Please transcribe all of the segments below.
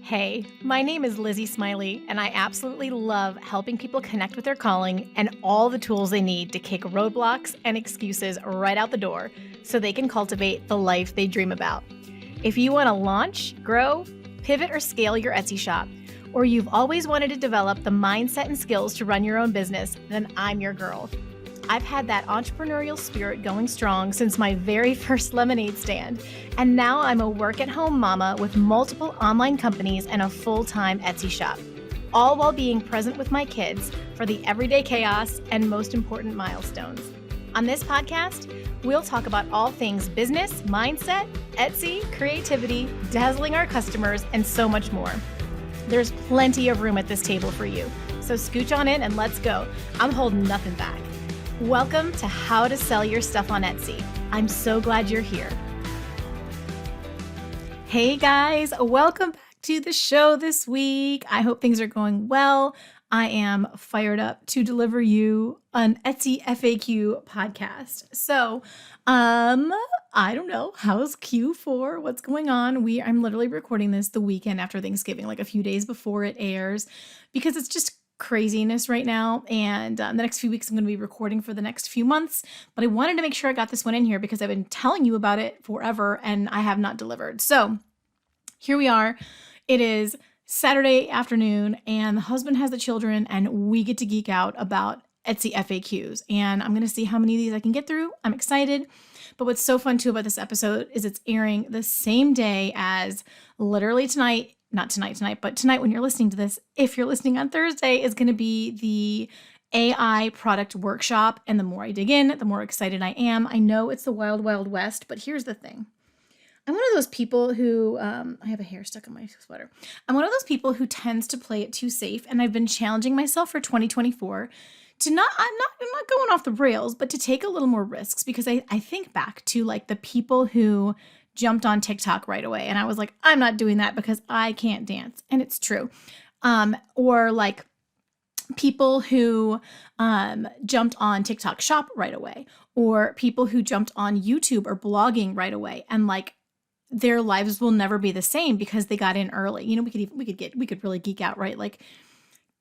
Hey, my name is Lizzie Smiley, and I absolutely love helping people connect with their calling and all the tools they need to kick roadblocks and excuses right out the door so they can cultivate the life they dream about. If you want to launch, grow, pivot, or scale your Etsy shop, or you've always wanted to develop the mindset and skills to run your own business, then I'm your girl. I've had that entrepreneurial spirit going strong since my very first lemonade stand, and now I'm a work-at-home mama with multiple online companies and a full-time Etsy shop, all while being present with my kids for the everyday chaos and most important milestones. On this podcast, we'll talk about all things business, mindset, Etsy, creativity, dazzling our customers, and so much more. There's plenty of room at this table for you, so scooch on in and let's go. I'm holding nothing back. Welcome to How to Sell Your Stuff on Etsy. I'm so glad you're here. Hey guys, welcome back to the show this week. I hope things are going well. I am fired up to deliver you an Etsy FAQ podcast. So, I don't know, how's Q4? What's going on? I'm literally recording this the weekend after Thanksgiving, like a few days before it airs, because it's just craziness right now. And the next few weeks, I'm going to be recording for the next few months. But I wanted to make sure I got this one in here because I've been telling you about it forever and I have not delivered. So here we are. It is Saturday afternoon and the husband has the children and we get to geek out about Etsy FAQs. And I'm going to see how many of these I can get through. I'm excited. But what's so fun too about this episode is it's airing the same day as literally tonight. Not tonight, but tonight when you're listening to this, if you're listening on Thursday, is going to be the AI product workshop. And the more I dig in, the more excited I am. I know it's the wild, wild west, but here's the thing. I'm one of those people who, I have a hair stuck in my sweater. I'm one of those people who tends to play it too safe. And I've been challenging myself for 2024 to I'm not going off the rails, but to take a little more risks because I think back to like the people who jumped on TikTok right away. And I was like, I'm not doing that because I can't dance. And it's true. Or like people who jumped on TikTok Shop right away, or people who jumped on YouTube or blogging right away. And like their lives will never be the same because they got in early. You know, we could really geek out, right? Like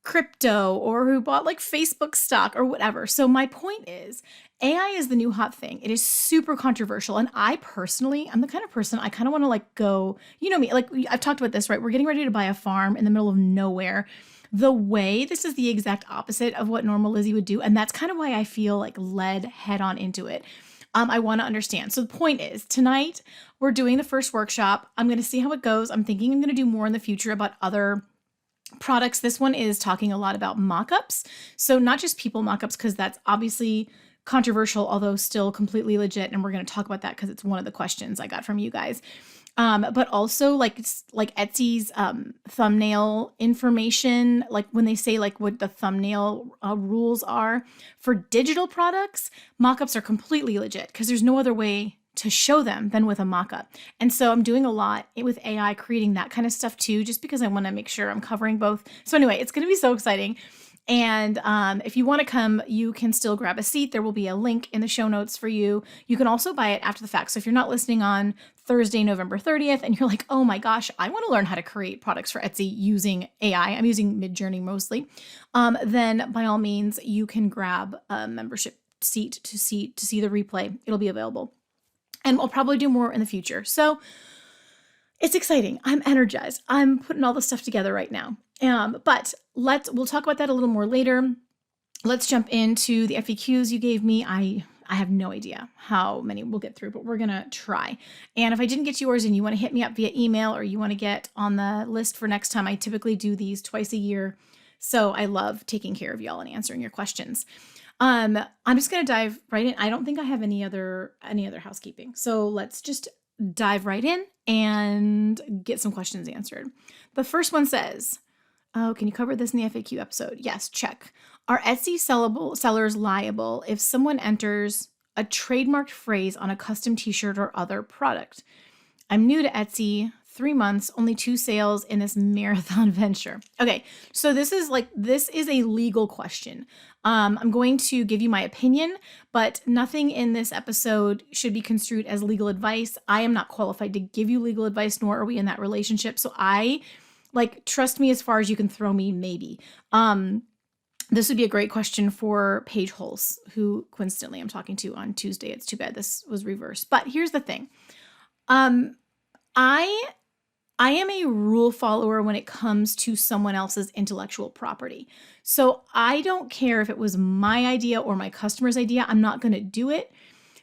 crypto, or who bought like Facebook stock or whatever. So my point is AI is the new hot thing. It is super controversial. And I'm the kind of person, I kind of want to like go, you know me, like I've talked about this, right? We're getting ready to buy a farm in the middle of nowhere. This is the exact opposite of what normal Lizzie would do. And that's kind of why I feel like led head on into it. I want to understand. So the point is tonight we're doing the first workshop. I'm going to see how it goes. I'm thinking I'm going to do more in the future about other products. This one is talking a lot about mock-ups. So not just people mock-ups, because that's obviously controversial, although still completely legit. And we're going to talk about that because it's one of the questions I got from you guys. But also like Etsy's thumbnail information, like when they say like what the thumbnail rules are for digital products, mock-ups are completely legit because there's no other way to show them than with a mock-up. And so I'm doing a lot with AI, creating that kind of stuff too, just because I want to make sure I'm covering both. So anyway, it's going to be so exciting. And if you want to come, you can still grab a seat. There will be a link in the show notes for you. You can also buy it after the fact. So if you're not listening on Thursday, November 30th, and you're like, oh my gosh, I want to learn how to create products for Etsy using AI. I'm using Midjourney mostly. Then by all means, you can grab a membership seat to see the replay. It'll be available. And I'll probably do more in the future. So it's exciting. I'm energized. I'm putting all the stuff together right now. But we'll talk about that a little more later. Let's jump into the FAQs you gave me. I have no idea how many we'll get through, but we're going to try. And if I didn't get yours and you want to hit me up via email or you want to get on the list for next time, I typically do these twice a year. So I love taking care of y'all and answering your questions. I'm just going to dive right in. I don't think I have any other housekeeping. So let's just dive right in and get some questions answered. The first one says, oh, can you cover this in the FAQ episode? Yes, check. Are Etsy sellers liable if someone enters a trademarked phrase on a custom t-shirt or other product? I'm new to Etsy, 3 months, only 2 sales in this marathon venture. Okay, so this is a legal question. I'm going to give you my opinion, but nothing in this episode should be construed as legal advice. I am not qualified to give you legal advice, nor are we in that relationship. So I Like, trust me as far as you can throw me, maybe. This would be a great question for Paige Holes, who coincidentally I'm talking to on Tuesday. It's too bad this was reversed. But here's the thing. I am a rule follower when it comes to someone else's intellectual property. So I don't care if it was my idea or my customer's idea. I'm not going to do it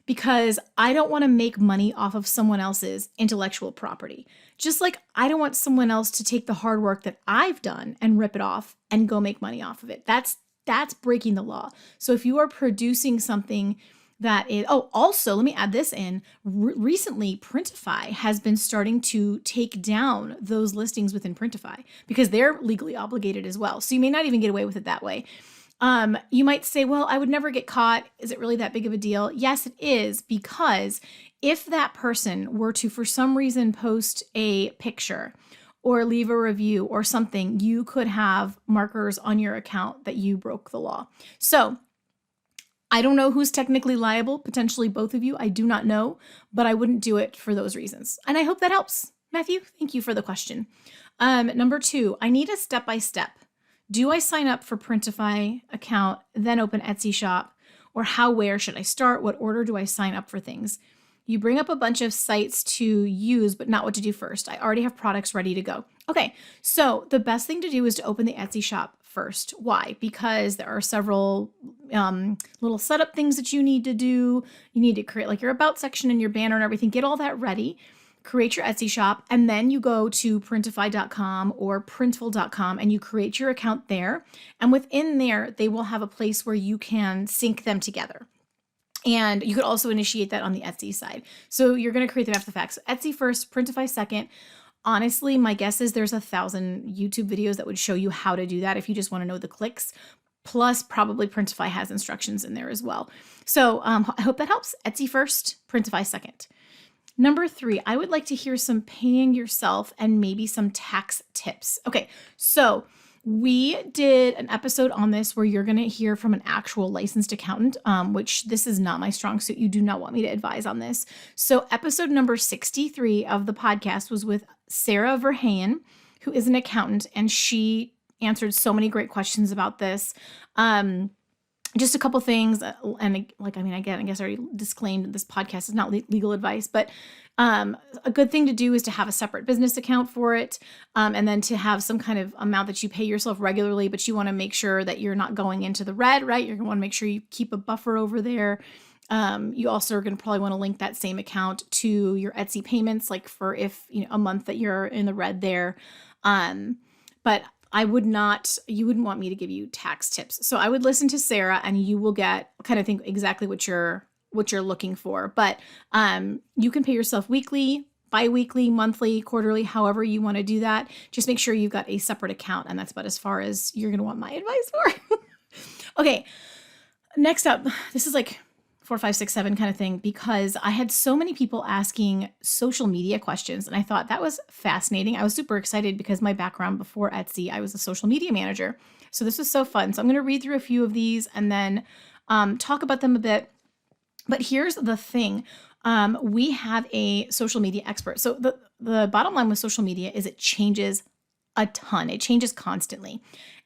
because I don't want to make money off of someone else's intellectual property. Just like I don't want someone else to take the hard work that I've done and rip it off and go make money off of it. That's breaking the law. So if you are producing something that is, also let me add this in. Recently, Printify has been starting to take down those listings within Printify because they're legally obligated as well. So you may not even get away with it that way. You might say, well, I would never get caught. Is it really that big of a deal? Yes, it is, because if that person were to, for some reason, post a picture or leave a review or something, you could have markers on your account that you broke the law. So I don't know who's technically liable, potentially both of you. I do not know, but I wouldn't do it for those reasons. And I hope that helps. Matthew, thank you for the question. Number 2, I need a step-by-step. Do I sign up for Printify account, then open Etsy shop? Or where should I start? What order do I sign up for things? You bring up a bunch of sites to use, but not what to do first. I already have products ready to go. Okay, so the best thing to do is to open the Etsy shop first. Why? Because there are several little setup things that you need to do. You need to create like your about section and your banner and everything. Get all that ready. Create your Etsy shop, and then you go to printify.com or printful.com and you create your account there. And within there, they will have a place where you can sync them together. And you could also initiate that on the Etsy side. So you're going to create them after the fact. So Etsy first, Printify second. Honestly, my guess is there's 1,000 YouTube videos that would show you how to do that if you just want to know the clicks. Plus, probably Printify has instructions in there as well. So I hope that helps. Etsy first, Printify second. Number 3, I would like to hear some paying yourself and maybe some tax tips. Okay, so we did an episode on this where you're going to hear from an actual licensed accountant, which this is not my strong suit. You do not want me to advise on this. So episode number 63 of the podcast was with Sara Verheyen, who is an accountant, and she answered so many great questions about this. Just a couple things, and again, I guess I already disclaimed this podcast is not legal advice, but a good thing to do is to have a separate business account for it, and then to have some kind of amount that you pay yourself regularly, but you want to make sure that you're not going into the red, right? You're going to want to make sure you keep a buffer over there. You also are going to probably want to link that same account to your Etsy payments, like for if a month that you're in the red there. But you wouldn't want me to give you tax tips. So I would listen to Sara and you will get kind of think exactly what you're looking for. But you can pay yourself weekly, bi-weekly, monthly, quarterly, however you want to do that. Just make sure you've got a separate account, and that's about as far as you're going to want my advice for. Okay, next up, this is like 4, 5, 6, 7 kind of thing, because I had so many people asking social media questions, and I thought that was fascinating. I was super excited because my background before Etsy, I was a social media manager. So this was so fun. So I'm going to read through a few of these and then talk about them a bit. But here's the thing. We have a social media expert. So the bottom line with social media is it changes a ton. It changes constantly.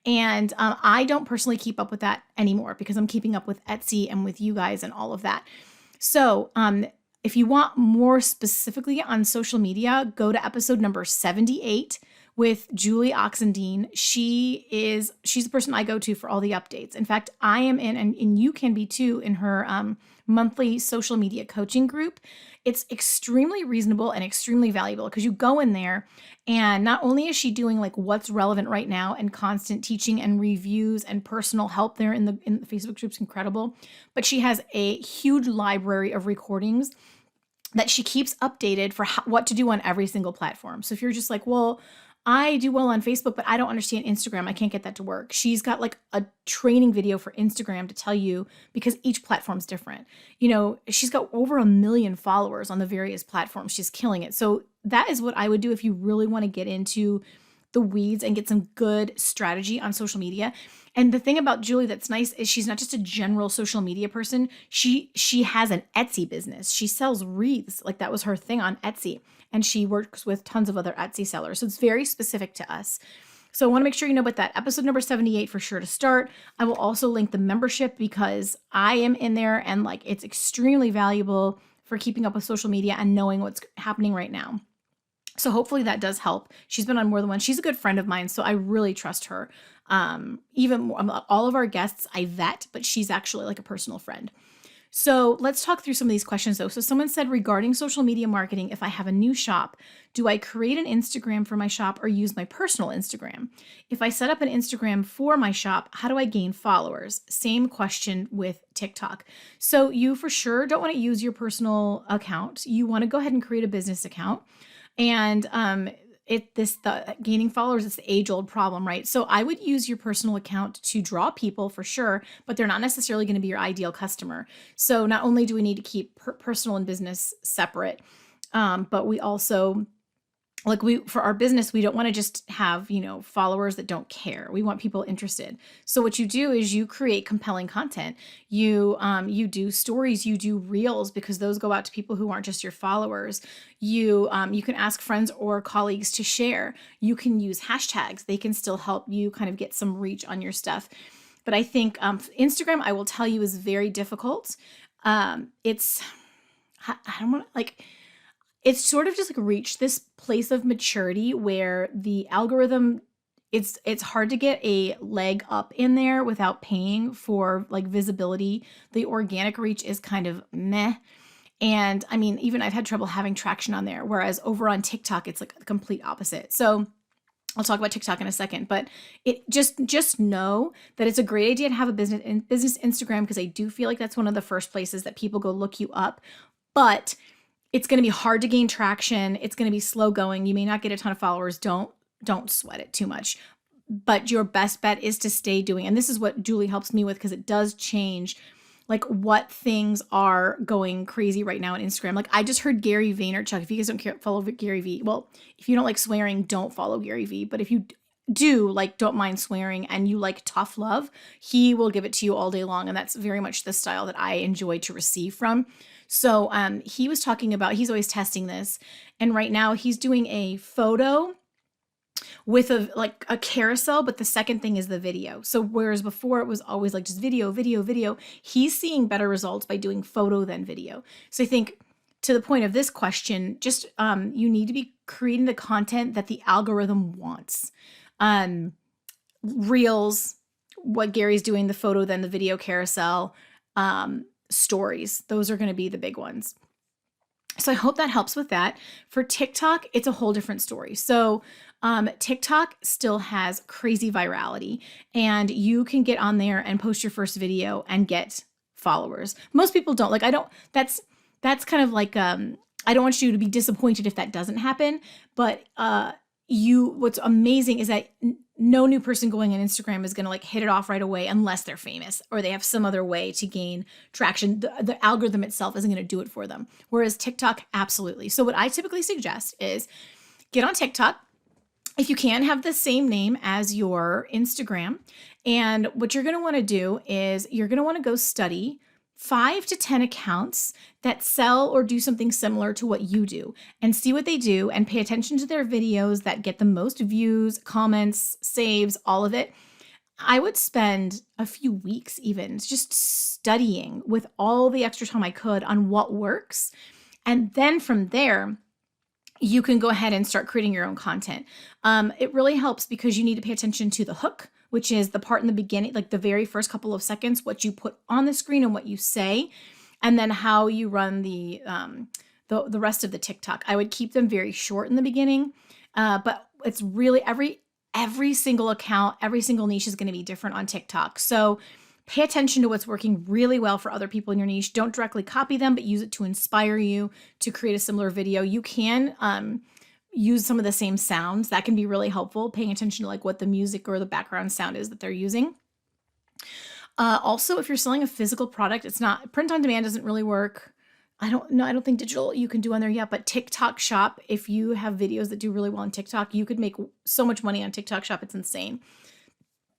And I don't personally keep up with that anymore because I'm keeping up with Etsy and with you guys and all of that. So if you want more specifically on social media, go to episode number 78 with Julie Oxendine. She's the person I go to for all the updates. In fact, I am in, and you can be too, in her monthly social media coaching group. It's extremely reasonable and extremely valuable because you go in there and not only is she doing like what's relevant right now and constant teaching and reviews and personal help there in the Facebook group's incredible, but she has a huge library of recordings that she keeps updated for what to do on every single platform. So if you're just like, well, I do well on Facebook, but I don't understand Instagram. I can't get that to work. She's got like a training video for Instagram to tell you because each platform's different. She's got over 1 million followers on the various platforms. She's killing it. So that is what I would do if you really want to get into the weeds and get some good strategy on social media. And the thing about Julie that's nice is she's not just a general social media person. She has an Etsy business. She sells wreaths. Like that was her thing on Etsy. and she works with tons of other Etsy sellers. So it's very specific to us. So I want to make sure you know about that. Episode number 78 for sure to start. I will also link the membership because I am in there and like it's extremely valuable for keeping up with social media and knowing what's happening right now. So hopefully that does help. She's been on more than one. She's a good friend of mine, so I really trust her. Even more, all of our guests I vet, but she's actually like a personal friend. So let's talk through some of these questions though. So someone said, regarding social media marketing, if I have a new shop, do I create an Instagram for my shop or use my personal Instagram? If I set up an Instagram for my shop, how do I gain followers? Same question with TikTok. So you for sure don't want to use your personal account. You want to go ahead and create a business account. And the gaining followers, it's the age-old problem, right? So I would use your personal account to draw people for sure, but they're not necessarily going to be your ideal customer. So not only do we need to keep personal and business separate, but we also, for our business, we don't want to just have, followers that don't care. We want people interested. So what you do is you create compelling content. You do stories, you do reels, because those go out to people who aren't just your followers. You can ask friends or colleagues to share. You can use hashtags. They can still help you kind of get some reach on your stuff. But I think Instagram, I will tell you, is very difficult. It's sort of just like reached this place of maturity where the algorithm, it's hard to get a leg up in there without paying for like visibility. The organic reach is kind of meh. And I mean, even I've had trouble having traction on there, whereas over on TikTok, it's like the complete opposite. So I'll talk about TikTok in a second, but it just know that it's a great idea to have a business Instagram, because I do feel like that's one of the first places that people go look you up. But it's going to be hard to gain traction. It's going to be slow going. You may not get a ton of followers. Don't sweat it too much. But your best bet is to stay doing. And this is what Julie helps me with, because it does change like what things are going crazy right now on Instagram. Like I just heard Gary Vaynerchuk. If you guys don't follow Gary V, well, if you don't like swearing, don't follow Gary V. But if you do don't mind swearing and you like tough love, he will give it to you all day long. And that's very much the style that I enjoy to receive from. So he was talking about, he's always testing this. And right now he's doing a photo with a carousel, but the second thing is the video. So whereas before it was always like just video, he's seeing better results by doing photo than video. So I think to the point of this question, just you need to be creating the content that the algorithm wants. Reels, what Gary's doing, the photo, then the video carousel, stories. Those are going to be the big ones. So I hope that helps with that. For TikTok, it's a whole different story. So TikTok still has crazy virality, and you can get on there and post your first video and get followers. Most people don't. That's kind of like, I don't want you to be disappointed if that doesn't happen, but what's amazing is that no new person going on Instagram is going to like hit it off right away unless they're famous or they have some other way to gain traction. The algorithm itself isn't going to do it for them. Whereas TikTok, absolutely. So what I typically suggest is get on TikTok. If you can, have the same name as your Instagram. And what you're going to want to do is you're going to want to go study 5 to 10 accounts that sell or do something similar to what you do, and see what they do and pay attention to their videos that get the most views, comments, saves, all of it. I would spend a few weeks even just studying with all the extra time I could on what works. And then from there, you can go ahead and start creating your own content. It really helps because you need to pay attention to the hook, which is the part in the beginning, like the very first couple of seconds, what you put on the screen and what you say, and then how you run the rest of the TikTok. I would keep them very short in the beginning, but it's really every single account, every single niche is going to be different on TikTok. So pay attention to what's working really well for other people in your niche. Don't directly copy them, but use it to inspire you to create a similar video. You can use some of the same sounds. That can be really helpful, paying attention to like what the music or the background sound is that they're using. Also, if you're selling a physical product, it's not, print on demand doesn't really work. I don't think digital you can do on there yet, but TikTok Shop, if you have videos that do really well on TikTok, you could make so much money on TikTok Shop. It's insane.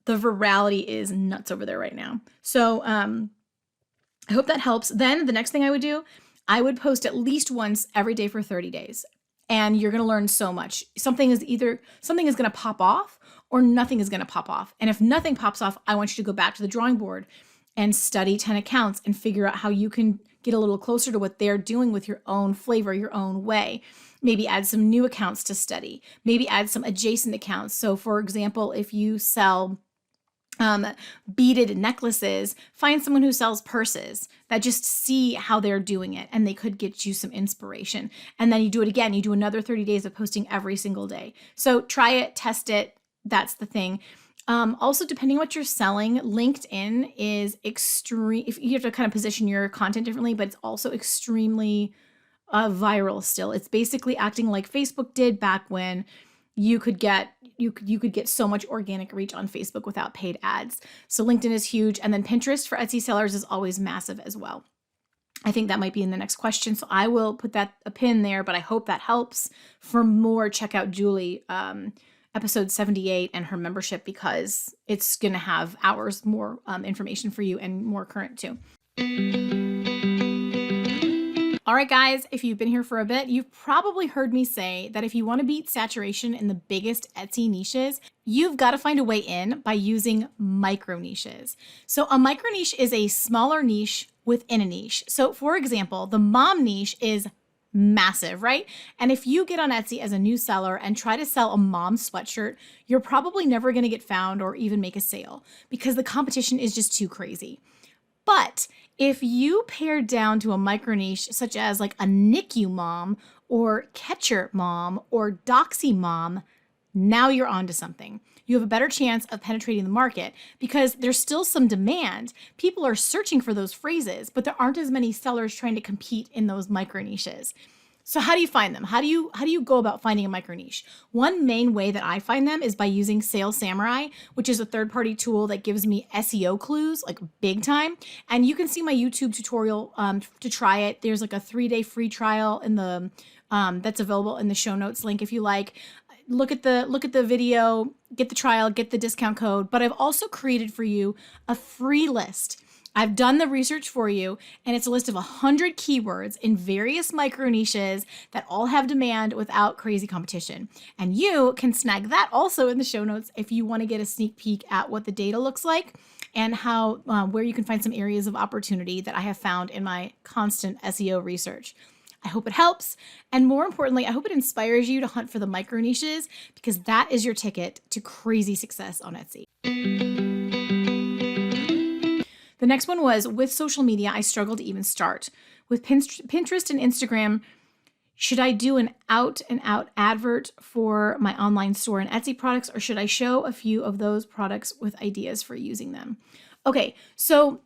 The virality is nuts over there right now. So I hope that helps. Then the next thing I would do, I would post at least once every day for 30 days. and you're going to learn so much. Something is going to pop off or nothing is going to pop off. And if nothing pops off, I want you to go back to the drawing board and study 10 accounts and figure out how you can get a little closer to what they're doing with your own flavor, your own way. Maybe add some new accounts to study. Maybe add some adjacent accounts. So for example, if you sell beaded necklaces, find someone who sells purses that just see how they're doing it and they could get you some inspiration. And then you do it again. You do another 30 days of posting every single day. So try it, test it. That's the thing. Also, depending on what you're selling, LinkedIn is extreme. If you have to kind of position your content differently, but it's also extremely viral still. It's basically acting like Facebook did back when you could get so much organic reach on Facebook without paid ads. So LinkedIn is huge. And then Pinterest for Etsy sellers is always massive as well. I think that might be in the next question. So I will put a pin there, but I hope that helps. For more, check out Julie, episode 78 and her membership, because it's going to have hours more information for you and more current too. All right, guys, if you've been here for a bit, you've probably heard me say that if you want to beat saturation in the biggest Etsy niches, you've got to find a way in by using micro niches. So a micro niche is a smaller niche within a niche. So for example, the mom niche is massive, right? And if you get on Etsy as a new seller and try to sell a mom sweatshirt, you're probably never going to get found or even make a sale because the competition is just too crazy. But if you pare down to a micro niche, such as like a NICU mom or Catcher mom or Doxy mom, now you're onto something. You have a better chance of penetrating the market because there's still some demand. People are searching for those phrases, but there aren't as many sellers trying to compete in those micro niches. So how do you find them? How do you go about finding a micro niche? One main way that I find them is by using Sales Samurai, which is a third-party tool that gives me SEO clues, like big time. And you can see my YouTube tutorial to try it. There's like a 3-day free trial in the that's available in the show notes link if you like. Look at the video, get the trial, get the discount code. But I've also created for you a free list. I've done the research for you, and it's a list of 100 keywords in various micro niches that all have demand without crazy competition. And you can snag that also in the show notes if you want to get a sneak peek at what the data looks like and how where you can find some areas of opportunity that I have found in my constant SEO research. I hope it helps. And more importantly, I hope it inspires you to hunt for the micro niches because that is your ticket to crazy success on Etsy. The next one was, with social media, I struggle to even start. With Pinterest and Instagram, should I do an out-and-out advert for my online store and Etsy products, or should I show a few of those products with ideas for using them? Okay, so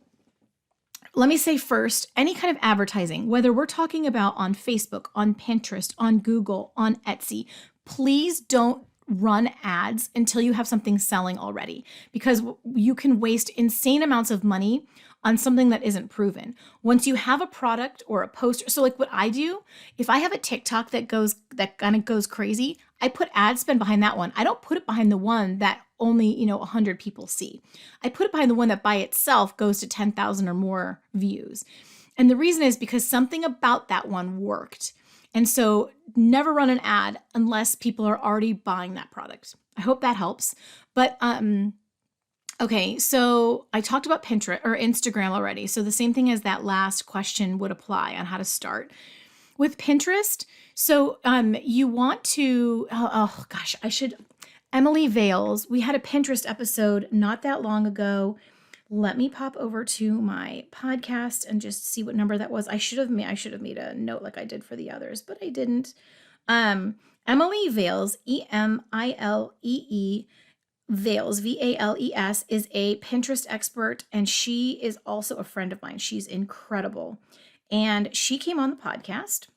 let me say first, any kind of advertising, whether we're talking about on Facebook, on Pinterest, on Google, on Etsy, please don't run ads until you have something selling already, because you can waste insane amounts of money on something that isn't proven. Once you have a product or a poster, so like what I do, if I have a TikTok that kind of goes crazy, I put ad spend behind that one. I don't put it behind the one that only 100 people see. I put it behind the one that by itself goes to 10,000 or more views. And the reason is because something about that one worked. And so never run an ad unless people are already buying that product. I hope that helps. But okay, so I talked about Pinterest or Instagram already. So the same thing as that last question would apply on how to start. With Pinterest, so you want to, Emily Vales, we had a Pinterest episode not that long ago. Let me pop over to my podcast and just see what number that was. I should have made a note like I did for the others, but I didn't. Emily Vales, Emily Vales, Vales, is a Pinterest expert, and she is also a friend of mine. She's incredible. And she came on the podcast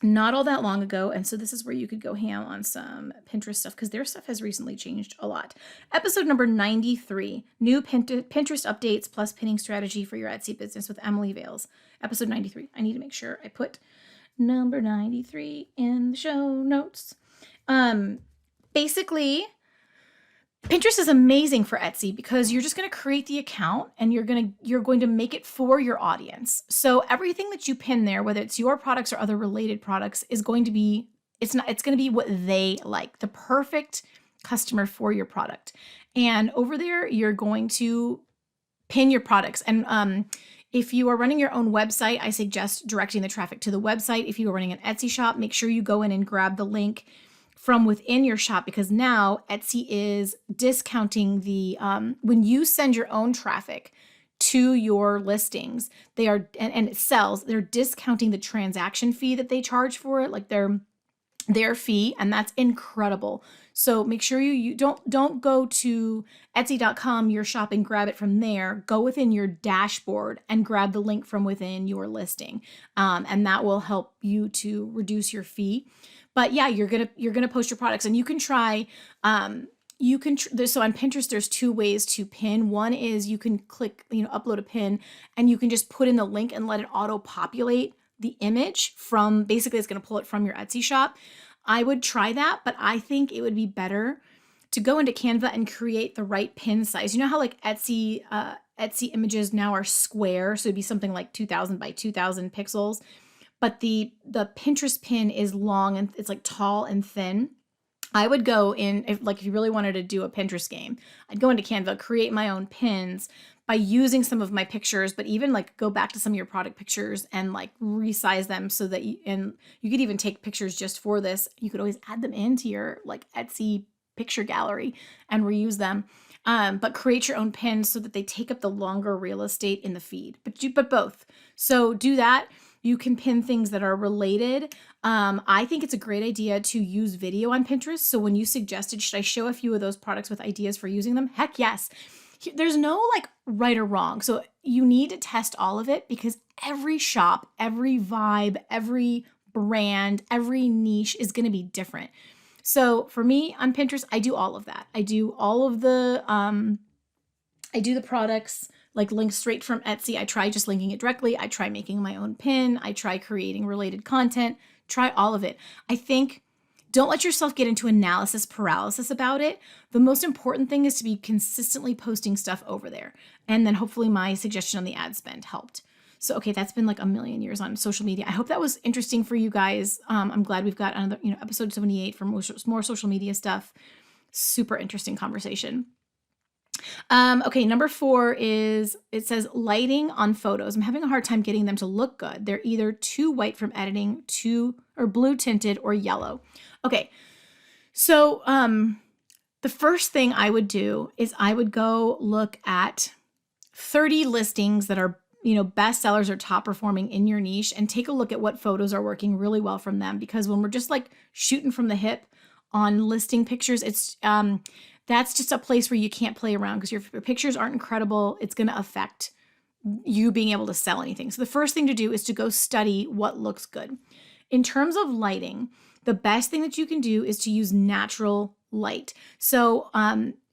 not all that long ago. And so this is where you could go ham on some Pinterest stuff because their stuff has recently changed a lot. Episode number 93, new Pinterest updates plus pinning strategy for your Etsy business with Emily Vales. Episode 93. I need to make sure I put number 93 in the show notes. Basically, Pinterest is amazing for Etsy because you're just going to create the account and you're going to make it for your audience. So everything that you pin there, whether it's your products or other related products, is going to be it's going to be what they like, the perfect customer for your product. And over there, you're going to pin your products. And if you are running your own website, I suggest directing the traffic to the website. If you are running an Etsy shop, make sure you go in and grab the link from within your shop, because now Etsy is discounting the, when you send your own traffic to your listings, they are, and it sells, they're discounting the transaction fee that they charge for it, like their fee, and that's incredible. So make sure you don't go to Etsy.com, your shop, and grab it from there. Go within your dashboard and grab the link from within your listing, and that will help you to reduce your fee. But yeah, you're gonna post your products, and you can try. So on Pinterest, there's two ways to pin. One is you can click, upload a pin, and you can just put in the link and let it auto populate the image from, basically it's going to pull it from your Etsy shop. I would try that, but I think it would be better to go into Canva and create the right pin size. You know how like Etsy images now are square, so it'd be something like 2000 by 2000 pixels, but the Pinterest pin is long and it's like tall and thin. I would go in, if you really wanted to do a Pinterest game, I'd go into Canva, create my own pins by using some of my pictures, but even like go back to some of your product pictures and like resize them so that you could even take pictures just for this. You could always add them into your like Etsy picture gallery and reuse them. But create your own pins so that they take up the longer real estate in the feed, but both. So do that. You can pin things that are related. I think it's a great idea to use video on Pinterest. So when you suggested, should I show a few of those products with ideas for using them? Heck yes. There's no like right or wrong. So you need to test all of it, because every shop, every vibe, every brand, every niche is going to be different. So for me on Pinterest, I do all of that. I do all of the, I do the products like linked straight from Etsy. I try just linking it directly. I try making my own pin. I try creating related content. Try all of it. I think don't let yourself get into analysis paralysis about it. The most important thing is to be consistently posting stuff over there. And then hopefully my suggestion on the ad spend helped. So, okay, that's been like a million years on social media. I hope that was interesting for you guys. I'm glad we've got another, episode 78 for more social media stuff. Super interesting conversation. Okay, number 4 is, it says lighting on photos. I'm having a hard time getting them to look good. They're either too white from editing, or blue tinted, or yellow. Okay, so the first thing I would do is I would go look at 30 listings that are, best sellers or top performing in your niche, and take a look at what photos are working really well from them. Because when we're just like shooting from the hip on listing pictures, it's that's just a place where you can't play around, because your pictures aren't incredible. It's going to affect you being able to sell anything. So the first thing to do is to go study what looks good. In terms of lighting, the best thing that you can do is to use natural light. So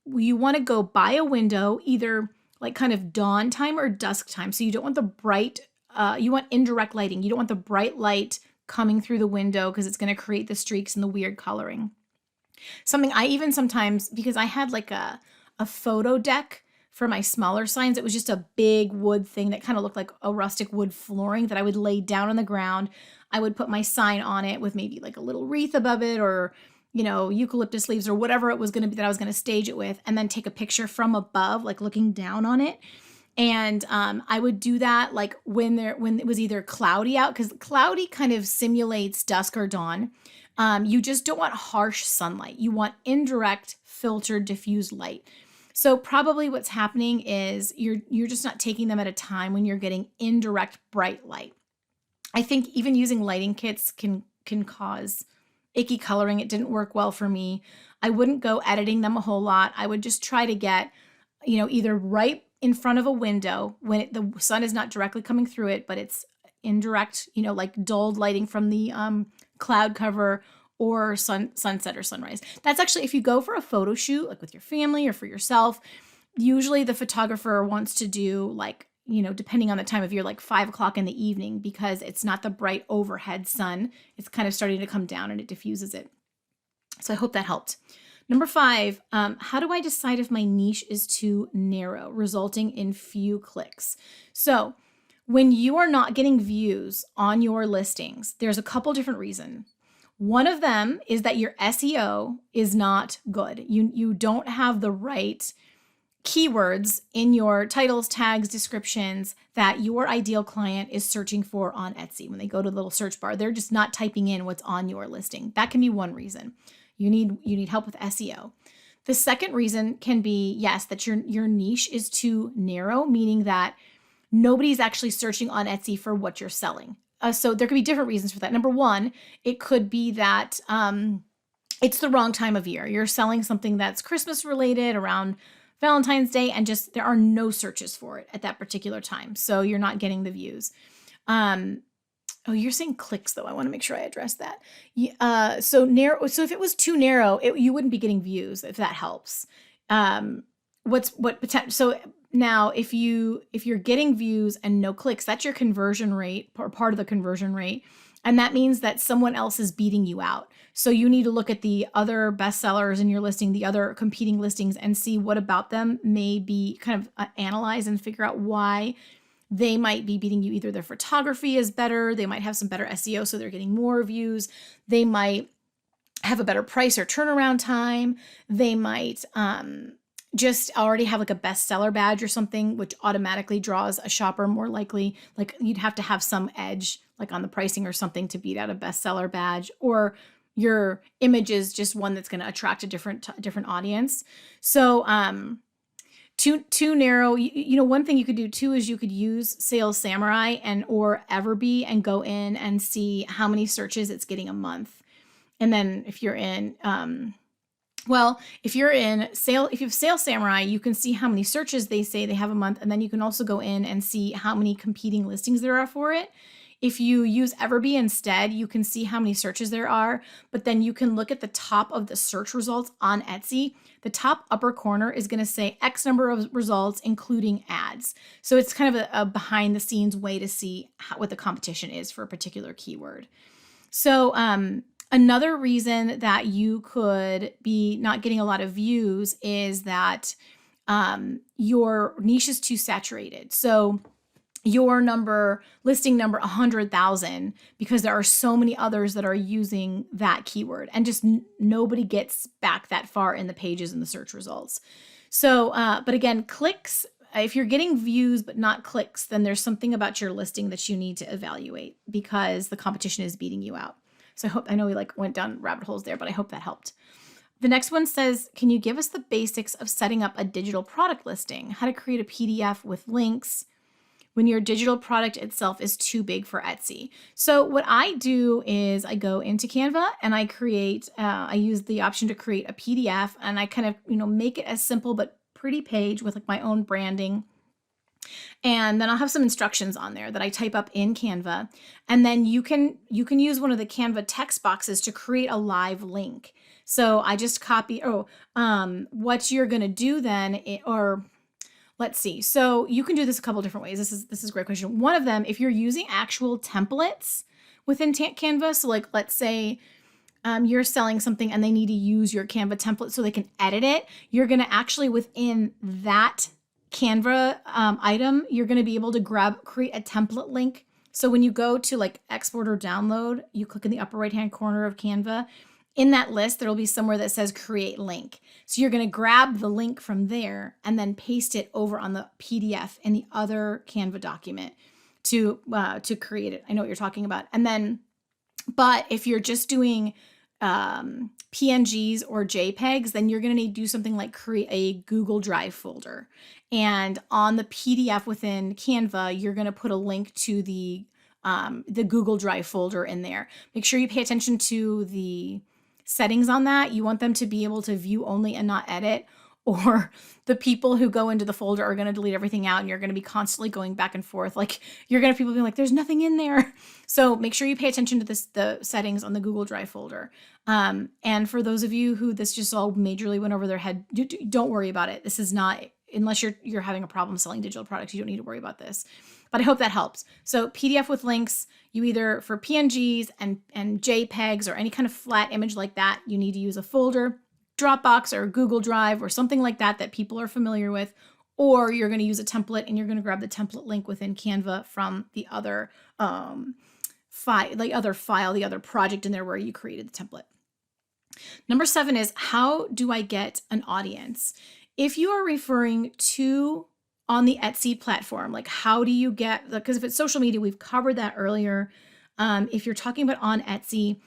you want to go by a window, either like kind of dawn time or dusk time. So you don't want the bright, you want indirect lighting. You don't want the bright light coming through the window, because it's going to create the streaks and the weird coloring. Something I even sometimes, because I had like a photo deck for my smaller signs, it was just a big wood thing that kind of looked like a rustic wood flooring that I would lay down on the ground. I would put my sign on it with maybe like a little wreath above it, or, eucalyptus leaves, or whatever it was going to be that I was going to stage it with, and then take a picture from above, like looking down on it. And I would do that like when it was either cloudy out, because cloudy kind of simulates dusk or dawn. You just don't want harsh sunlight. You want indirect, filtered, diffused light. So probably what's happening is you're just not taking them at a time when you're getting indirect bright light. I think even using lighting kits can cause icky coloring. It didn't work well for me. I wouldn't go editing them a whole lot. I would just try to get, either right in front of a window when the sun is not directly coming through it, but it's indirect, like dulled lighting from the cloud cover, or sunset or sunrise. That's actually, if you go for a photo shoot, like with your family or for yourself, usually the photographer wants to do like, depending on the time of year, like 5 o'clock in the evening, because it's not the bright overhead sun. It's kind of starting to come down and it diffuses it. So I hope that helped. Number 5, how do I decide if my niche is too narrow, resulting in few clicks? So when you are not getting views on your listings, there's a couple different reasons. One of them is that your SEO is not good. You don't have the right keywords in your titles, tags, descriptions that your ideal client is searching for on Etsy. When they go to the little search bar, they're just not typing in what's on your listing. That can be one reason. You need help with SEO. The second reason can be, yes, that your niche is too narrow, meaning that nobody's actually searching on Etsy for what you're selling. So there could be different reasons for that. Number one, it could be that it's the wrong time of year. You're selling something that's Christmas related around Valentine's Day, and just there are no searches for it at that particular time. So you're not getting the views. Oh, you're saying clicks though. I want to make sure I address that. So narrow. So if it was too narrow, you wouldn't be getting views, if that helps. So now if you're getting views and no clicks, that's your conversion rate, or part of the conversion rate. And that means that someone else is beating you out. So you need to look at the other bestsellers in your listing, the other competing listings, and see what about them may be kind of analyze and figure out why they might be beating you. Either their photography is better, they might have some better SEO, so they're getting more views. They might have a better price or turnaround time. They might just already have like a bestseller badge or something, which automatically draws a shopper more likely. Like you'd have to have some edge, like on the pricing or something, to beat out a bestseller badge, or your image is just one that's going to attract a different audience. So too narrow. One thing you could do too is you could use Sales Samurai or Everbee and go in and see how many searches it's getting a month. And then if you're in if you have Sales Samurai, you can see how many searches they say they have a month, and then you can also go in and see how many competing listings there are for it. If you use Everbee instead, you can see how many searches there are, but then you can look at the top of the search results on Etsy. The top upper corner is going to say X number of results, including ads. So it's kind of a behind the scenes way to see what the competition is for a particular keyword. So another reason that you could be not getting a lot of views is that your niche is too saturated. So your listing number 100,000, because there are so many others that are using that keyword, and just nobody gets back that far in the pages and the search results. So, but again, clicks, if you're getting views but not clicks, then there's something about your listing that you need to evaluate, because the competition is beating you out. So I know we went down rabbit holes there, but I hope that helped. The next one says, can you give us the basics of setting up a digital product listing? How to create a PDF with links when your digital product itself is too big for Etsy. So what I do is I go into Canva and I use the option to create a PDF, and I kind of, make it as simple but pretty page with my own branding. And then I'll have some instructions on there that I type up in Canva. And then you can use one of the Canva text boxes to create a live link. So I just copy, what you're going to do then, let's see. So you can do this a couple different ways. This is a great question. One of them, if you're using actual templates within Canva, so let's say you're selling something and they need to use your Canva template so they can edit it, you're going to actually, within that Canva item, you're going to be able to create a template link. So when you go to export or download, you click in the upper right hand corner of Canva. In that list, there will be somewhere that says create link. So you're going to grab the link from there and then paste it over on the PDF in the other Canva document to create it. I know what you're talking about. And then, but if you're just doing PNGs or JPEGs, then you're going to need to do something like create a Google Drive folder. And on the PDF within Canva, you're going to put a link to the Google Drive folder in there. Make sure you pay attention to the settings on that. You want them to be able to view only and not edit, or the people who go into the folder are going to delete everything out, and you're going to be constantly going back and forth. You're going to have people being like, there's nothing in there. So make sure you pay attention to the settings on the Google Drive folder. And for those of you who this just all majorly went over their head, don't worry about it. This is not, unless you're having a problem selling digital products, you don't need to worry about this. But I hope that helps. So PDF with links, you either, for PNGs and JPEGs or any kind of flat image like that, you need to use a folder, Dropbox or Google Drive or something like that people are familiar with, or you're going to use a template and you're going to grab the template link within Canva from the other file, the other project in there where you created the template. Number 7 is, how do I get an audience? If you are referring to on the Etsy platform, like how do you get, because if it's social media, we've covered that earlier. If you're talking about on Etsy,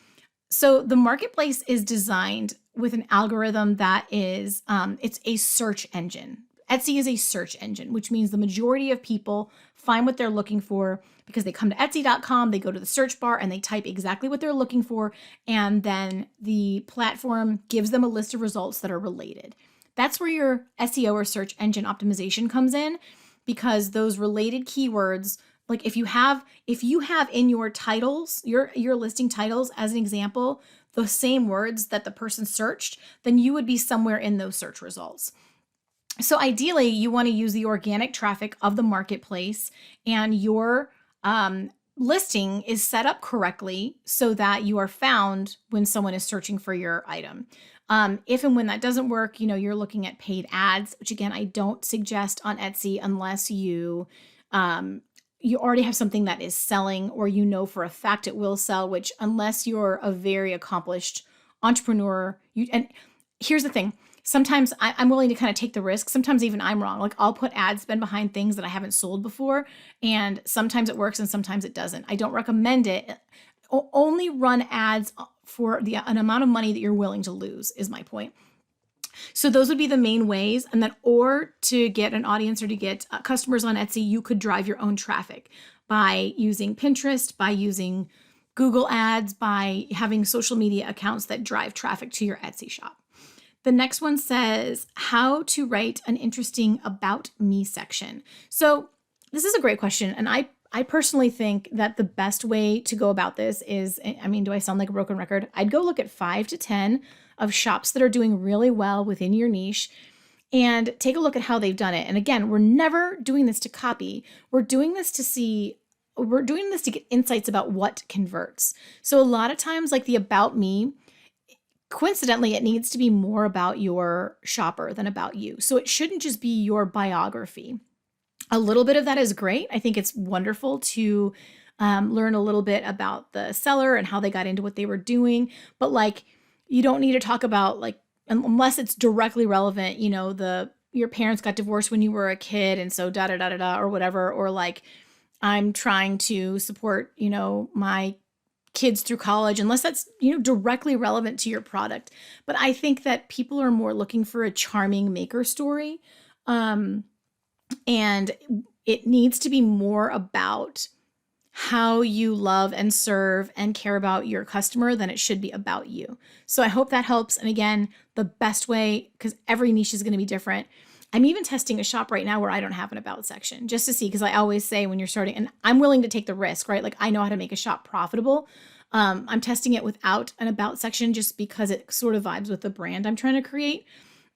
so the marketplace is designed with an algorithm that is, it's a search engine. Etsy is a search engine, which means the majority of people find what they're looking for because they come to Etsy.com, they go to the search bar and they type exactly what they're looking for. And then the platform gives them a list of results that are related. That's where your SEO or search engine optimization comes in, because those related keywords, like if you have in your titles, your listing titles, as an example, the same words that the person searched, then you would be somewhere in those search results. So ideally, you want to use the organic traffic of the marketplace, and your listing is set up correctly so that you are found when someone is searching for your item. If and when that doesn't work, you're looking at paid ads, which again, I don't suggest on Etsy unless you already have something that is selling, or for a fact it will sell, which unless you're a very accomplished entrepreneur, and here's the thing. Sometimes I'm willing to kind of take the risk. Sometimes even I'm wrong. Like I'll put ad spend behind things that I haven't sold before, and sometimes it works and sometimes it doesn't. I don't recommend it. Only run ads for an amount of money that you're willing to lose, is my point. So those would be the main ways. And then, or to get an audience or to get customers on Etsy, you could drive your own traffic by using Pinterest, by using Google ads, by having social media accounts that drive traffic to your Etsy shop. The next one says, how to write an interesting about me section. So this is a great question. And I personally think that the best way to go about this is, do I sound like a broken record? I'd go look at 5 to 10 of shops that are doing really well within your niche and take a look at how they've done it. And again, we're never doing this to copy. We're doing this to get insights about what converts. So a lot of times, like the about me, coincidentally, it needs to be more about your shopper than about you. So it shouldn't just be your biography. A little bit of that is great. I think it's wonderful to learn a little bit about the seller and how they got into what they were doing. But you don't need to talk about, unless it's directly relevant, your parents got divorced when you were a kid, and so da da da da da or whatever, or I'm trying to support, my kids through college, unless that's, directly relevant to your product. But I think that people are more looking for a charming maker story. And it needs to be more about how you love and serve and care about your customer than it should be about you. So I hope that helps. And again, the best way, because every niche is going to be different. I'm even testing a shop right now where I don't have an about section, just to see, because I always say when you're starting, and I'm willing to take the risk, right? I know how to make a shop profitable. I'm testing it without an about section just because it sort of vibes with the brand I'm trying to create.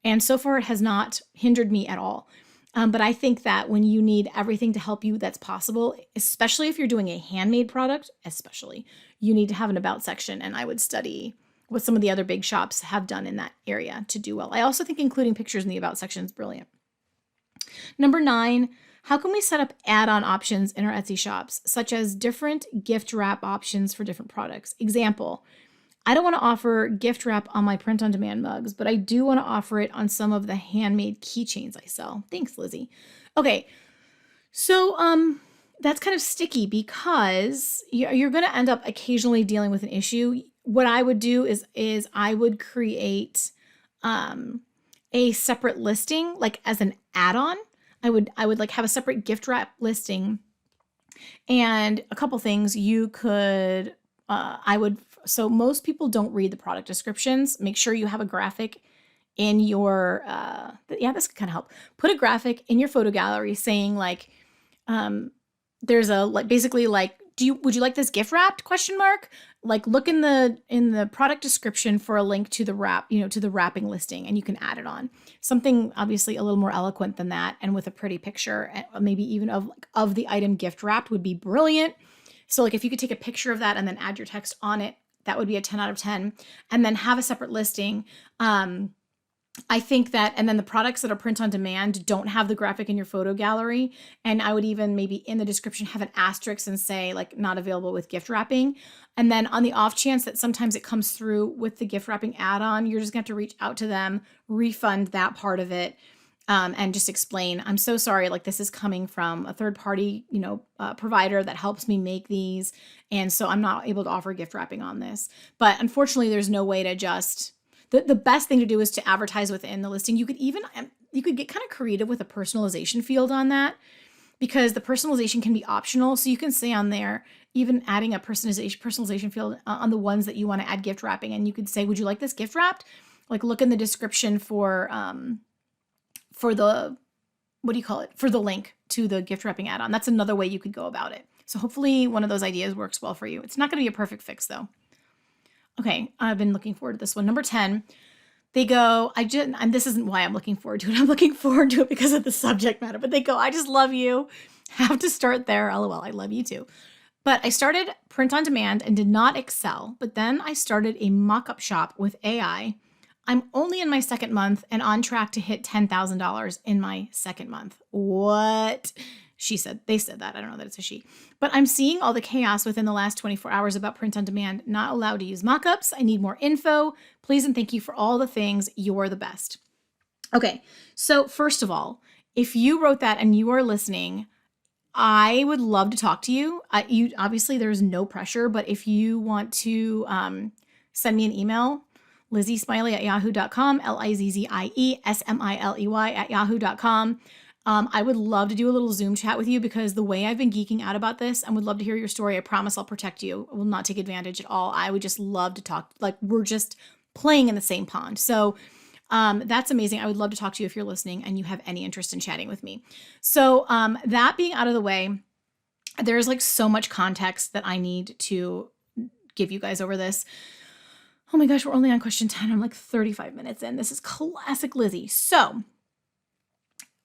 And so far it has not hindered me at all. But I think that when you need everything to help you that's possible, especially if you're doing a handmade product, you need to have an about section. And I would study what some of the other big shops have done in that area to do well. I also think including pictures in the about section is brilliant. Number 9, how can we set up add-on options in our Etsy shops, such as different gift wrap options for different products? Example, I don't want to offer gift wrap on my print-on-demand mugs, but I do want to offer it on some of the handmade keychains I sell. Thanks, Lizzie. Okay, so that's kind of sticky because you're going to end up occasionally dealing with an issue. What I would do is I would create a separate listing, as an add-on. I would have a separate gift wrap listing, and a couple things you could. So most people don't read the product descriptions. Make sure you have a graphic in your, this could kind of help. Put a graphic in your photo gallery saying there's a, basically would you like this gift wrapped ? Look in the product description for a link to the wrap, to the wrapping listing, and you can add it on. Something obviously a little more eloquent than that, and with a pretty picture, maybe even of the item gift wrapped would be brilliant. So if you could take a picture of that and then add your text on it, that would be a 10 out of 10. And then have a separate listing I think that, and then the products that are print on demand don't have the graphic in your photo gallery. And I would even maybe in the description have an asterisk and say like not available with gift wrapping. And then on the off chance that sometimes it comes through with the gift wrapping add-on, you're just gonna have to reach out to them, refund that part of it, and just explain, I'm so sorry, like this is coming from a third party, provider that helps me make these. And so I'm not able to offer gift wrapping on this. But unfortunately, there's no way to just, the best thing to do is to advertise within the listing. You could get kind of creative with a personalization field on that, because the personalization can be optional. So you can say on there, even adding a personalization field on the ones that you want to add gift wrapping. And you could say, would you like this gift wrapped? Like look in the description for the, for the link to the gift wrapping add-on. That's another way you could go about it. So hopefully one of those ideas works well for you. It's not going to be a perfect fix though. Okay, I've been looking forward to this one. Number 10, they go, and this isn't why I'm looking forward to it. I'm looking forward to it because of the subject matter, but they go, I just love you. Have to start there. LOL, I love you too. But I started print on demand and did not excel. But then I started a mock-up shop with AI. I'm only in my second month and on track to hit $10,000 in my second month. What? She said, they said that. I don't know that it's a she. But I'm seeing all the chaos within the last 24 hours about print on demand. Not allowed to use mockups. I need more info. Please and thank you for all the things. You're the best. Okay, so first of all, if you wrote that and you are listening, I would love to talk to you. You obviously, there's no pressure, but if you want to send me an email, LizzieSmiley@yahoo.com, LizzieSmiley@yahoo.com. I would love to do a little Zoom chat with you because the way I've been geeking out about this and would love to hear your story. I promise I'll protect you. I will not take advantage at all. I would just love to talk. Like we're just playing in the same pond. So that's amazing. I would love to talk to you if you're listening and you have any interest in chatting with me. So that being out of the way, there's like so much context that I need to give you guys over this. Oh my gosh, we're only on question 10. I'm like 35 minutes in. This is classic Lizzie. So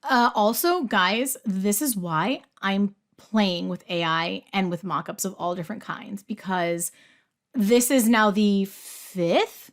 also, guys, this is why I'm playing with AI and with mockups of all different kinds, because this is now the 5th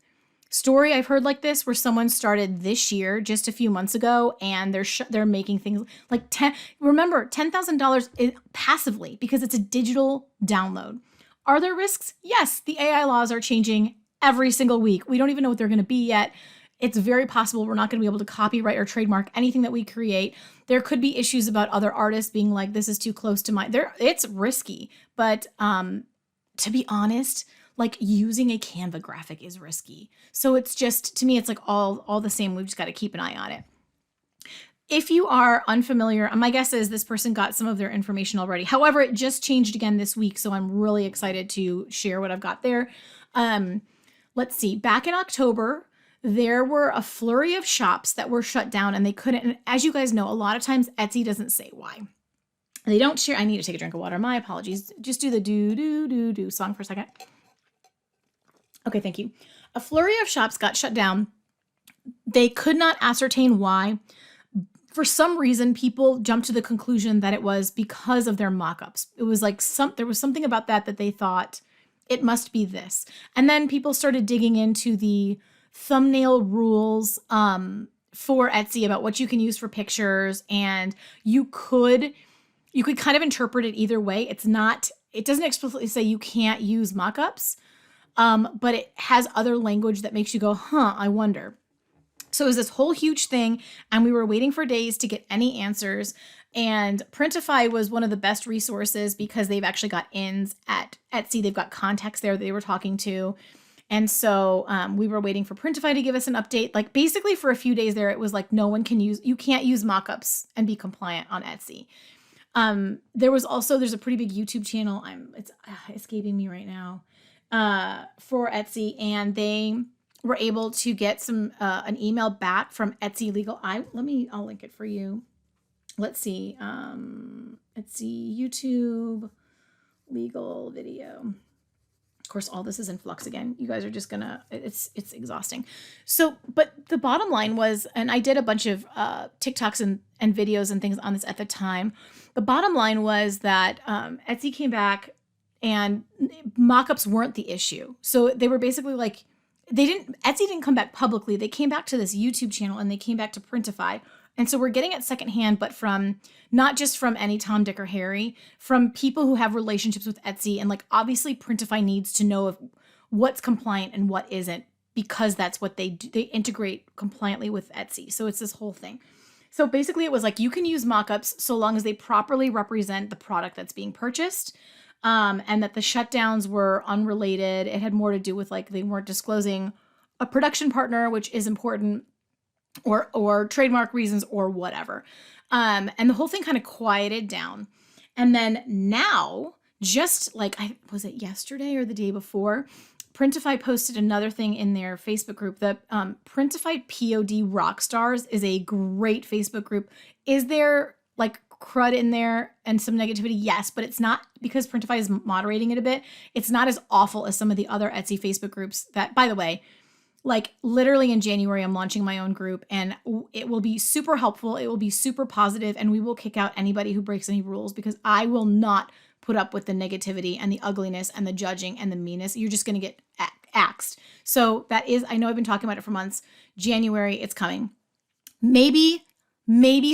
story I've heard like this where someone started this year, just a few months ago, and they're making things like $10,000 passively because it's a digital download. Are there risks? Yes, the AI laws are changing every single week. We don't even know what they're going to be yet. It's very possible we're not going to be able to copyright or trademark anything that we create. There could be issues about other artists being like, this is too close to mine. It's risky. But to be honest, like using a Canva graphic is risky. So it's just, to me, it's like all the same. We've just got to keep an eye on it. If you are unfamiliar, my guess is this person got some of their information already. However, it just changed again this week. So I'm really excited to share what I've got there. Let's see. Back in October, there were a flurry of shops that were shut down and they couldn't. And as you guys know, a lot of times Etsy doesn't say why. They don't share. I need to take a drink of water. My apologies. Just do the do song for a second. Okay, thank you. A flurry of shops got shut down. They could not ascertain why. For some reason, people jumped to the conclusion that it was because of their mockups. It was like there was something about that they thought it must be this. And then people started digging into the thumbnail rules for Etsy about what you can use for pictures, and you could kind of interpret it either way. It doesn't explicitly say you can't use mockups, but it has other language that makes you go, I wonder. So it was this whole huge thing, and we were waiting for days to get any answers. And Printify was one of the best resources because they've actually got ins at Etsy. They've got contacts there that they were talking to. And so we were waiting for Printify to give us an update. Like basically for a few days there, it was like you can't use mockups and be compliant on Etsy. There's a pretty big YouTube channel. It's escaping me right now for Etsy, and they were able to get an email back from Etsy Legal. I'll link it for you. Let's see. Etsy YouTube legal video. Of course, all this is in flux again. You guys are just it's exhausting. So, but the bottom line was, and I did a bunch of TikToks and videos and things on this at the time. The bottom line was that Etsy came back and mockups weren't the issue. So they were basically like, Etsy didn't come back publicly. They came back to this YouTube channel and they came back to Printify. And so we're getting it secondhand, but from not just from any Tom, Dick, or Harry, from people who have relationships with Etsy. And like, obviously Printify needs to know what's compliant and what isn't, because that's what they do. They integrate compliantly with Etsy. So it's this whole thing. So basically it was like, you can use mockups so long as they properly represent the product that's being purchased. And that the shutdowns were unrelated. It had more to do with like, they weren't disclosing a production partner, which is important, or trademark reasons or whatever. And the whole thing kind of quieted down. And then now, just like, was it yesterday or the day before, Printify posted another thing in their Facebook group. The Printify POD Rockstars is a great Facebook group. Is there like crud in there and some negativity? Yes, but it's not, because Printify is moderating it a bit. It's not as awful as some of the other Etsy Facebook groups that, by the way, like literally in January, I'm launching my own group and it will be super helpful. It will be super positive, and we will kick out anybody who breaks any rules, because I will not put up with the negativity and the ugliness and the judging and the meanness. You're just going to get axed. So that is, I know I've been talking about it for months. January, it's coming. Maybe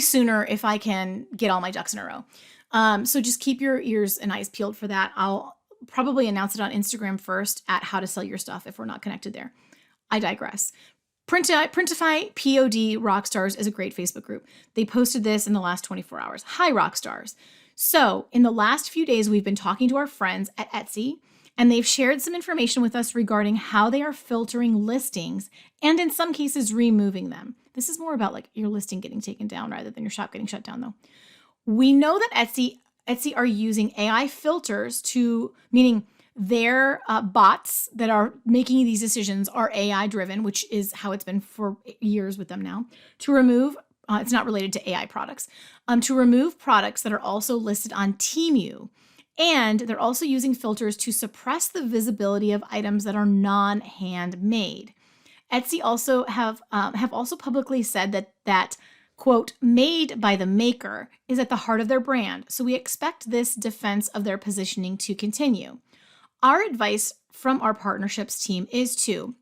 sooner if I can get all my ducks in a row. So just keep your ears and eyes peeled for that. I'll probably announce it on Instagram first at How to Sell Your Stuff if we're not connected there. I digress. Printify POD Rockstars is a great Facebook group. They posted this in the last 24 hours. Hi, Rockstars. So in the last few days, we've been talking to our friends at Etsy, and they've shared some information with us regarding how they are filtering listings and in some cases removing them. This is more about like your listing getting taken down rather than your shop getting shut down though. We know that Etsy are using AI filters meaning their bots that are making these decisions are AI driven, which is how it's been for years with them now, to remove, it's not related to AI products, to remove products that are also listed on Temu. And they're also using filters to suppress the visibility of items that are non-handmade. Etsy also have also publicly said that quote, made by the maker is at the heart of their brand. So we expect this defense of their positioning to continue. Our advice from our partnerships team is to,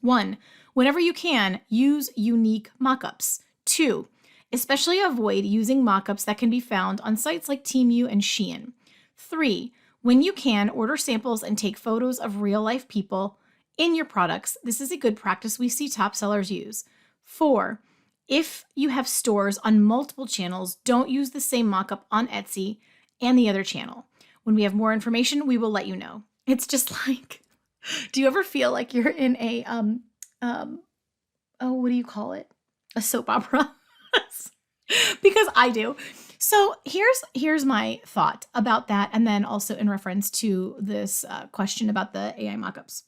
1, whenever you can, use unique mockups. 2, especially avoid using mockups that can be found on sites like Temu and Shein. 3, when you can, order samples and take photos of real-life people in your products. This is a good practice we see top sellers use. 4, if you have stores on multiple channels, don't use the same mockup on Etsy and the other channel. When we have more information, we will let you know. It's just like, do you ever feel like you're in a, what do you call it? A soap opera? Because I do. So here's my thought about that. And then also in reference to this question about the AI mockups.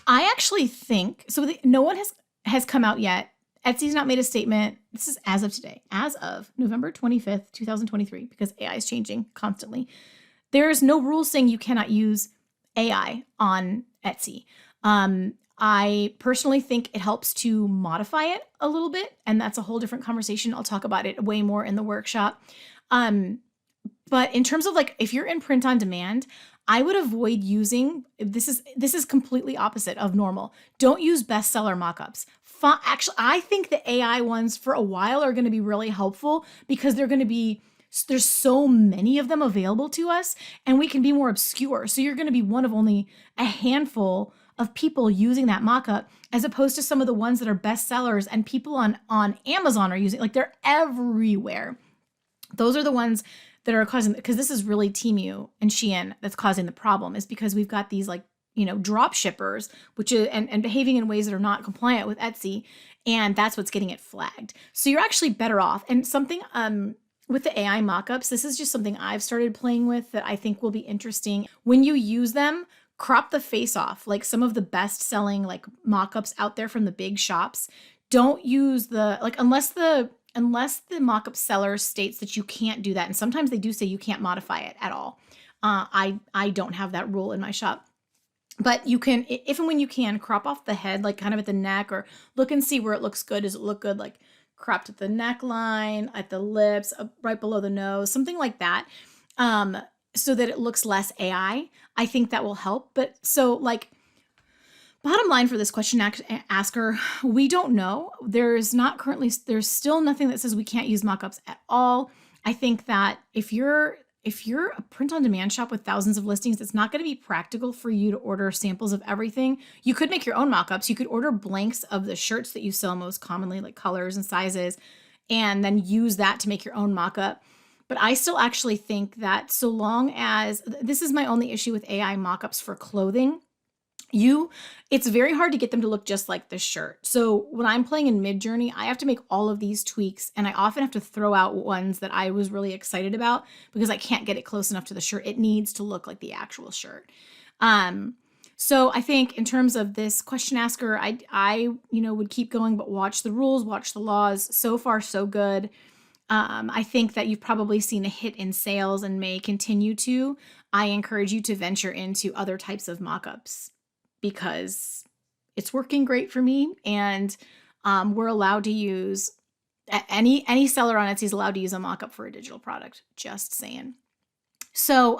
I actually think, no one has come out yet. Etsy's not made a statement. This is as of today, as of November 25th, 2023, because AI is changing constantly. There is no rule saying you cannot use AI on Etsy. I personally think it helps to modify it a little bit, and that's a whole different conversation. I'll talk about it way more in the workshop. But in terms of like, if you're in print on demand, I would avoid using, this is completely opposite of normal. Don't use bestseller mockups. Actually, I think the AI ones for a while are going to be really helpful because there's so many of them available to us and we can be more obscure. So you're going to be one of only a handful of people using that mockup, as opposed to some of the ones that are bestsellers and people on Amazon are using, like they're everywhere. Those are the ones that are causing, because this is really Temu and Shein that's causing the problem, is because we've got these like, drop shippers, which is, and behaving in ways that are not compliant with Etsy. And that's what's getting it flagged. So you're actually better off. And something, with the AI mockups, this is just something I've started playing with that I think will be interesting. When you use them, crop the face off. Like some of the best selling like mockups out there from the big shops, don't use unless the mockup seller states that you can't do that. And sometimes they do say you can't modify it at all. I don't have that rule in my shop. But you can, if and when you can, crop off the head, like kind of at the neck, or look and see where it looks good. Does it look good? Like cropped at the neckline, at the lips, right below the nose, something like that. So that it looks less AI. I think that will help. But Bottom line for this question asker, we don't know. There's still nothing that says we can't use mockups at all. I think that if you're a print on demand shop with thousands of listings, it's not going to be practical for you to order samples of everything. You could make your own mockups. You could order blanks of the shirts that you sell most commonly, like colors and sizes, and then use that to make your own mockup. But I still actually think that so long as this is my only issue with AI mockups for clothing, it's very hard to get them to look just like the shirt. So when I'm playing in Midjourney, I have to make all of these tweaks, and I often have to throw out ones that I was really excited about because I can't get it close enough to the shirt. It needs to look like the actual shirt. So I think in terms of this question asker, I would keep going, but watch the rules, watch the laws. So far, so good. I think that you've probably seen a hit in sales and may continue to. I encourage you to venture into other types of mockups, because it's working great for me, and we're allowed to use any seller on Etsy is allowed to use a mockup for a digital product. Just saying. So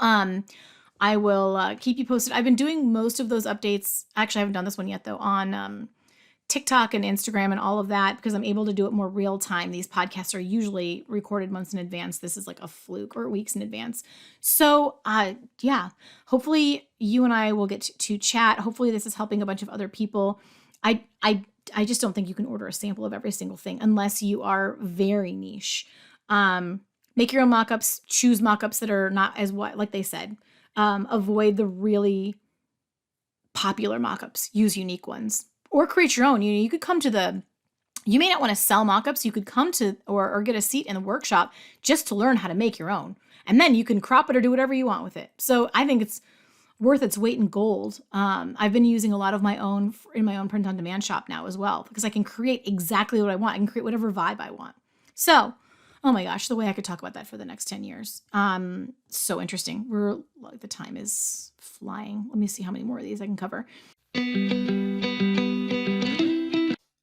I will keep you posted. I've been doing most of those updates. Actually, I haven't done this one yet though, on TikTok and Instagram and all of that, because I'm able to do it more real time. These podcasts are usually recorded months in advance. This is like a fluke, or weeks in advance. So yeah, hopefully you and I will get to chat. Hopefully this is helping a bunch of other people. I just don't think you can order a sample of every single thing unless you are very niche. Make your own mockups, choose mockups that are not as like they said, avoid the really popular mockups, use unique ones. Or create your own. You could come to you may not want to sell mockups. You could come to or get a seat in the workshop just to learn how to make your own. And then you can crop it or do whatever you want with it. So I think it's worth its weight in gold. I've been using a lot of my own in my own print on demand shop now as well, because I can create exactly what I want. I can create whatever vibe I want. So, oh my gosh, the way I could talk about that for the next 10 years. So interesting. The time is flying. Let me see how many more of these I can cover.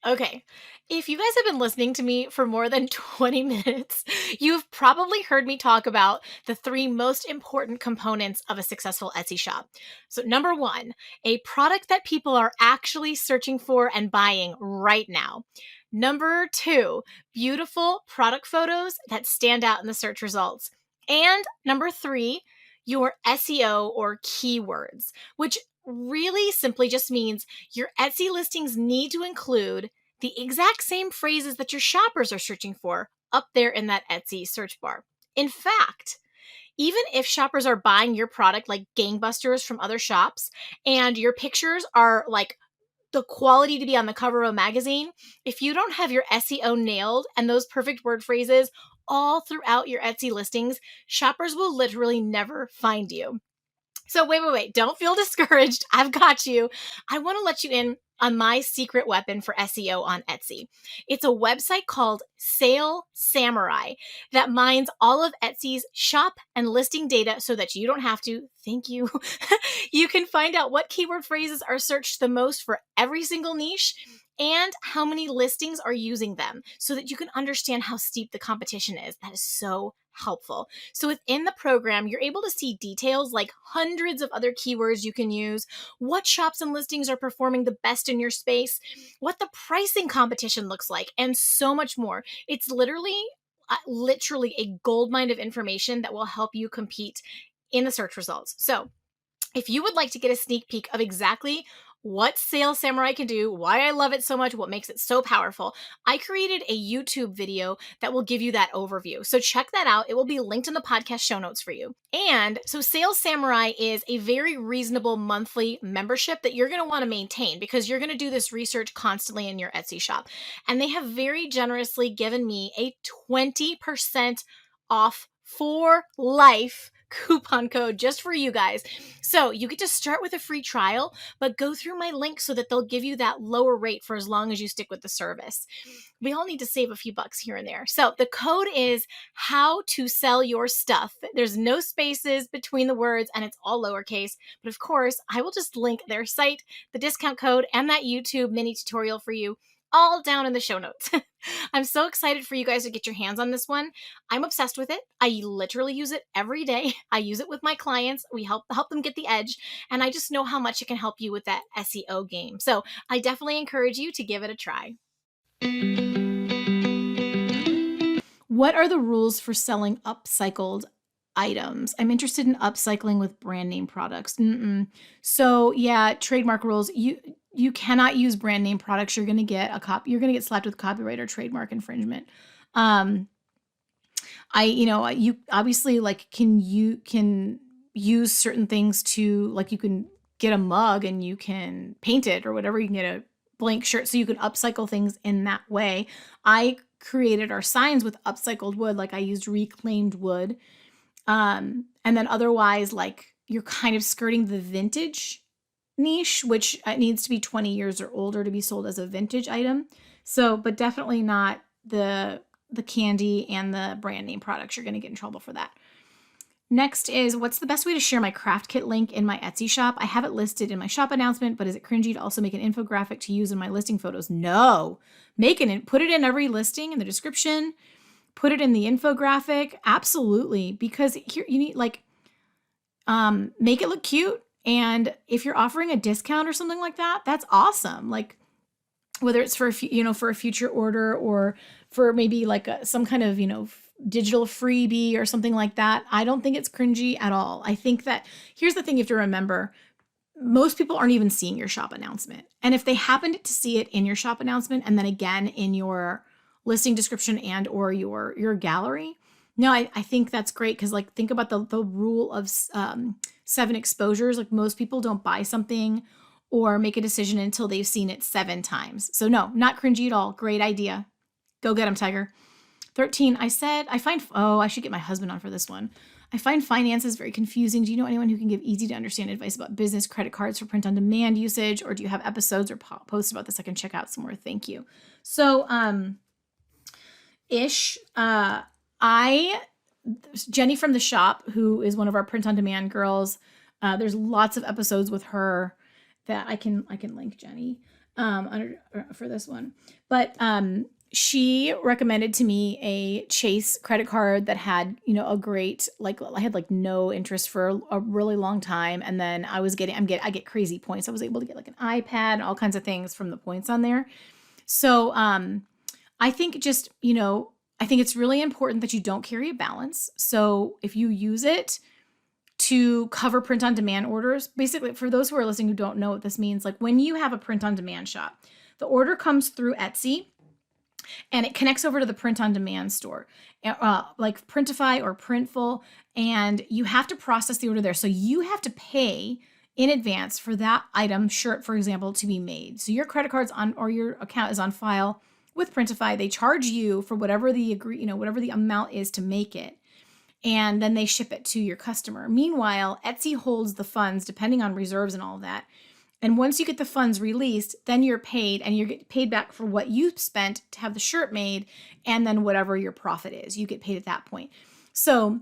Okay, if you guys have been listening to me for more than 20 minutes, you've probably heard me talk about the 3 most important components of a successful Etsy shop. So number 1, a product that people are actually searching for and buying right now. Number 2, beautiful product photos that stand out in the search results. And number 3, your SEO or keywords, which really simply just means your Etsy listings need to include the exact same phrases that your shoppers are searching for up there in that Etsy search bar. In fact, even if shoppers are buying your product like gangbusters from other shops and your pictures are like the quality to be on the cover of a magazine, if you don't have your SEO nailed and those perfect word phrases all throughout your Etsy listings, shoppers will literally never find you. So wait, don't feel discouraged. I've got you. I want to let you in on my secret weapon for SEO on Etsy. It's a website called Sale Samurai that mines all of Etsy's shop and listing data so that you don't have to. Thank you. You can find out what keyword phrases are searched the most for every single niche and how many listings are using them so that you can understand how steep the competition is. That is so helpful. So within the program, you're able to see details like hundreds of other keywords you can use, what shops and listings are performing the best in your space, what the pricing competition looks like, and so much more. It's literally a goldmine of information that will help you compete in the search results. So if you would like to get a sneak peek of exactly what Sale Samurai can do, why I love it so much, what makes it so powerful, I created a YouTube video that will give you that overview. So check that out. It will be linked in the podcast show notes for you. And so Sale Samurai is a very reasonable monthly membership that you're going to want to maintain because you're going to do this research constantly in your Etsy shop. And they have very generously given me a 20% off for life coupon code just for you guys. So you get to start with a free trial, but go through my link so that they'll give you that lower rate for as long as you stick with the service. We all need to save a few bucks here and there. So the code is how to sell your stuff. There's no spaces between the words and it's all lowercase. But of course, I will just link their site, the discount code, and that YouTube mini tutorial for you all down in the show notes. I'm so excited for you guys to get your hands on this one. I'm obsessed with it. I literally use it every day. I use it with my clients. We help them get the edge, and I just know how much it can help you with that SEO game. So I definitely encourage you to give it a try. What are the rules for selling upcycled items? I'm interested in upcycling with brand name products. So yeah, trademark rules. You cannot use brand name products. You're gonna get slapped with copyright or trademark infringement. You obviously can use certain things to, like, you can get a mug and you can paint it or whatever. You can get a blank shirt, so you can upcycle things in that way. I created our signs with upcycled wood. Like, I used reclaimed wood. And then otherwise, like, you're kind of skirting the vintage niche, which needs to be 20 years or older to be sold as a vintage item. So, but definitely not the candy and the brand name products. You're going to get in trouble for that. Next is, what's the best way to share my craft kit link in my Etsy shop? I have it listed in my shop announcement, but is it cringy to also make an infographic to use in my listing photos? No. Put it in every listing in the description. Put it in the infographic. Absolutely. Because here you need, make it look cute. And if you're offering a discount or something like that, that's awesome. Like, whether it's for a future order or for maybe like some kind of, digital freebie or something like that, I don't think it's cringy at all. I think that, here's the thing you have to remember. Most people aren't even seeing your shop announcement. And if they happened to see it in your shop announcement and then again in your listing description and or your gallery, no, I think that's great. Because, like, think about the rule of 7 exposures. Like, most people don't buy something or make a decision until they've seen it 7 times. So no, not cringy at all. Great idea. Go get them, Tiger. 13, I should get my husband on for this one. I find finances very confusing. Do you know anyone who can give easy to understand advice about business credit cards for print on demand usage? Or do you have episodes or posts about this I can check out somewhere? Thank you. So, Jenny from the shop, who is one of our print on demand girls, there's lots of episodes with her that I can link Jenny for this one. But she recommended to me a Chase credit card that had, a great, I had no interest for a really long time. And then I get crazy points. I was able to get an iPad and all kinds of things from the points on there. So I think I think it's really important that you don't carry a balance. So if you use it to cover print on demand orders, basically, for those who are listening who don't know what this means, like, when you have a print on demand shop, the order comes through Etsy and it connects over to the print on demand store, like Printify or Printful, and you have to process the order there. So you have to pay in advance for that item, shirt, for example, to be made. So your credit card's on, or your account is on file with Printify. They charge you for whatever the amount is to make it, and then they ship it to your customer. Meanwhile, Etsy holds the funds depending on reserves and all of that. And once you get the funds released, then you're paid, and you get paid back for what you spent to have the shirt made, and then whatever your profit is, you get paid at that point. So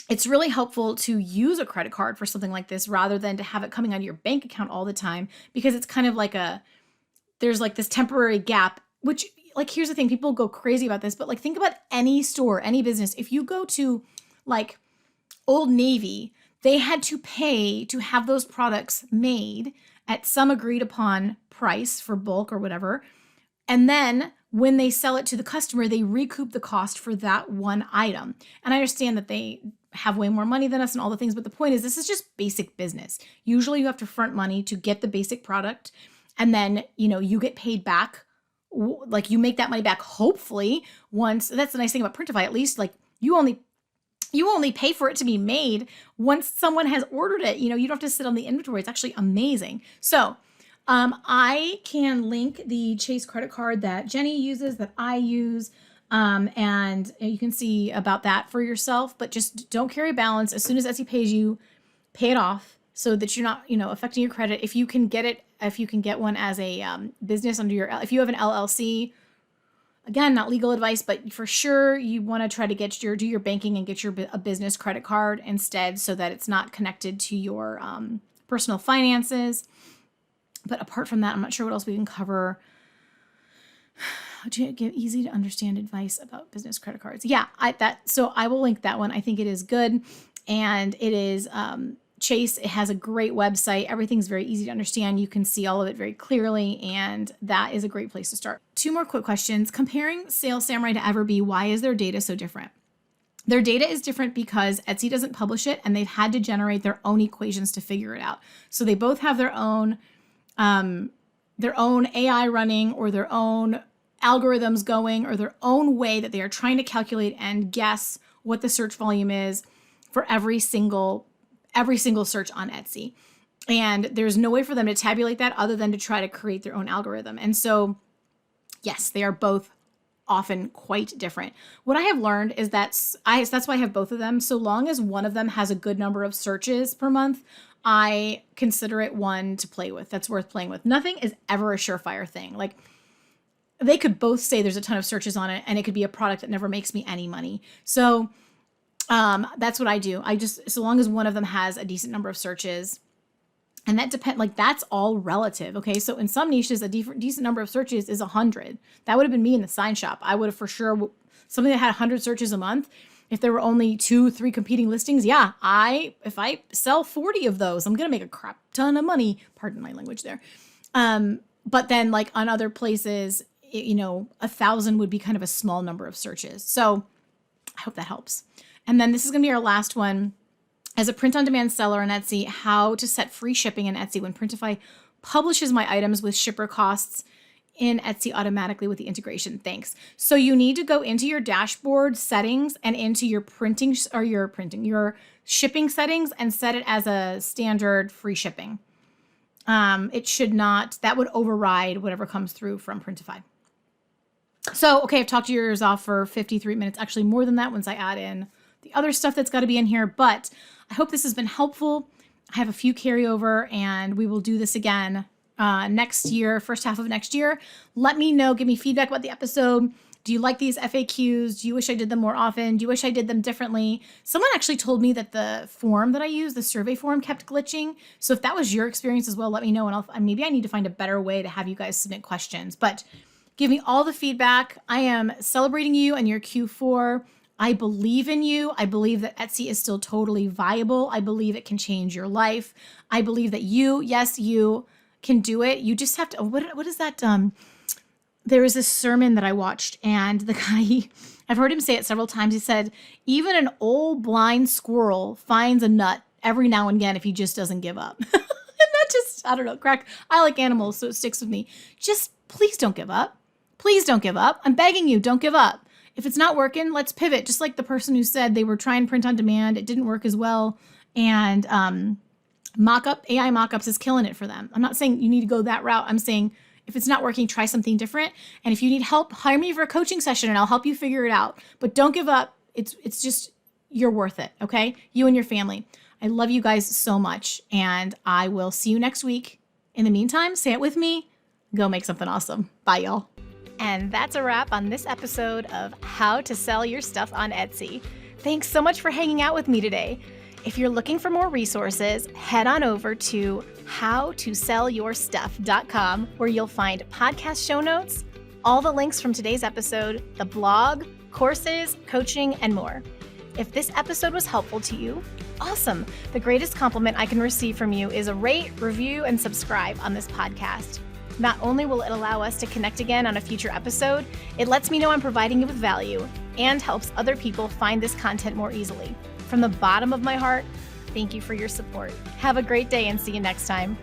it's really helpful to use a credit card for something like this rather than to have it coming out of your bank account all the time, because it's kind of there's this temporary gap, which, here's the thing, people go crazy about this, but think about any store, any business. If you go to Old Navy, they had to pay to have those products made at some agreed upon price for bulk or whatever. And then when they sell it to the customer, they recoup the cost for that one item. And I understand that they have way more money than us and all the things, but the point is, this is just basic business. Usually you have to front money to get the basic product, and then, you get paid back. You make that money back, hopefully, once. That's the nice thing about Printify, at least. You only pay for it to be made once someone has ordered it. You don't have to sit on the inventory. It's actually amazing. So I can link the Chase credit card that Jenny uses, that I use, and you can see about that for yourself. But just don't carry a balance. As soon as Etsy pays you, pay it off so that you're not, affecting your credit. If you can get one as a business under if you have an LLC. Again, not legal advice, but for sure you want to try to do your banking and get a business credit card instead, so that it's not connected to your personal finances. But apart from that, I'm not sure what else we can cover. to give easy to understand advice about business credit cards. Yeah, so I will link that one. I think it is good. And it is Chase. It has a great website. Everything's very easy to understand. You can see all of it very clearly. And that is a great place to start. 2 more quick questions. Comparing Sales Samurai to Everbee, why is their data so different? Their data is different because Etsy doesn't publish it and they've had to generate their own equations to figure it out. So they both have their own AI running or their own algorithms going or their own way that they are trying to calculate and guess what the search volume is for every single search on Etsy. And there's no way for them to tabulate that other than to try to create their own algorithm. And so, yes, they are both often quite different. What I have learned is that's why I have both of them. So long as one of them has a good number of searches per month, I consider it one to play with. That's worth playing with. Nothing is ever a surefire thing. Like, they could both say there's a ton of searches on it and it could be a product that never makes me any money. So that's what I do. So long as one of them has a decent number of searches, and that that's all relative. Okay. So in some niches, a decent number of searches is 100. That would have been me in the sign shop. I would have for sure, something that had 100 searches a month. If there were only 2-3 competing listings, yeah, if I sell 40 of those, I'm going to make a crap ton of money. Pardon my language there. But then like on other places, 1,000 would be kind of a small number of searches. So I hope that helps. And then this is going to be our last one. As a print-on-demand seller on Etsy, how to set free shipping in Etsy when Printify publishes my items with shipper costs in Etsy automatically with the integration. Thanks. So you need to go into your dashboard settings and into your your shipping settings and set it as a standard free shipping. It should not, that would override whatever comes through from Printify. So, okay, I've talked your ears off for 53 minutes, actually more than that once I add in the other stuff that's got to be in here, but I hope this has been helpful. I have a few carryover and we will do this again next year, first half of next year. Let me know, give me feedback about the episode. Do you like these FAQs? Do you wish I did them more often? Do you wish I did them differently? Someone actually told me that the form that I use, the survey form, kept glitching. So if that was your experience as well, let me know. And maybe I need to find a better way to have you guys submit questions. But give me all the feedback. I am celebrating you and your Q4. I believe in you. I believe that Etsy is still totally viable. I believe it can change your life. I believe that you can do it. You just have to, what is that? There was this sermon that I watched and the guy, I've heard him say it several times. He said, even an old blind squirrel finds a nut every now and again if he just doesn't give up. And that just, I don't know, I like animals, so it sticks with me. Just please don't give up. Please don't give up. I'm begging you, don't give up. If it's not working, let's pivot. Just like the person who said they were trying print on demand. It didn't work as well. And AI mockups is killing it for them. I'm not saying you need to go that route. I'm saying if it's not working, try something different. And if you need help, hire me for a coaching session and I'll help you figure it out. But don't give up. It's just, you're worth it. Okay. You and your family. I love you guys so much. And I will see you next week. In the meantime, say it with me. Go make something awesome. Bye, y'all. And that's a wrap on this episode of How to Sell Your Stuff on Etsy. Thanks so much for hanging out with me today. If you're looking for more resources, head on over to howtosellyourstuff.com, where you'll find podcast show notes, all the links from today's episode, the blog, courses, coaching, and more. If this episode was helpful to you, awesome. The greatest compliment I can receive from you is a rate, review, and subscribe on this podcast. Not only will it allow us to connect again on a future episode, it lets me know I'm providing you with value and helps other people find this content more easily. From the bottom of my heart, thank you for your support. Have a great day and see you next time.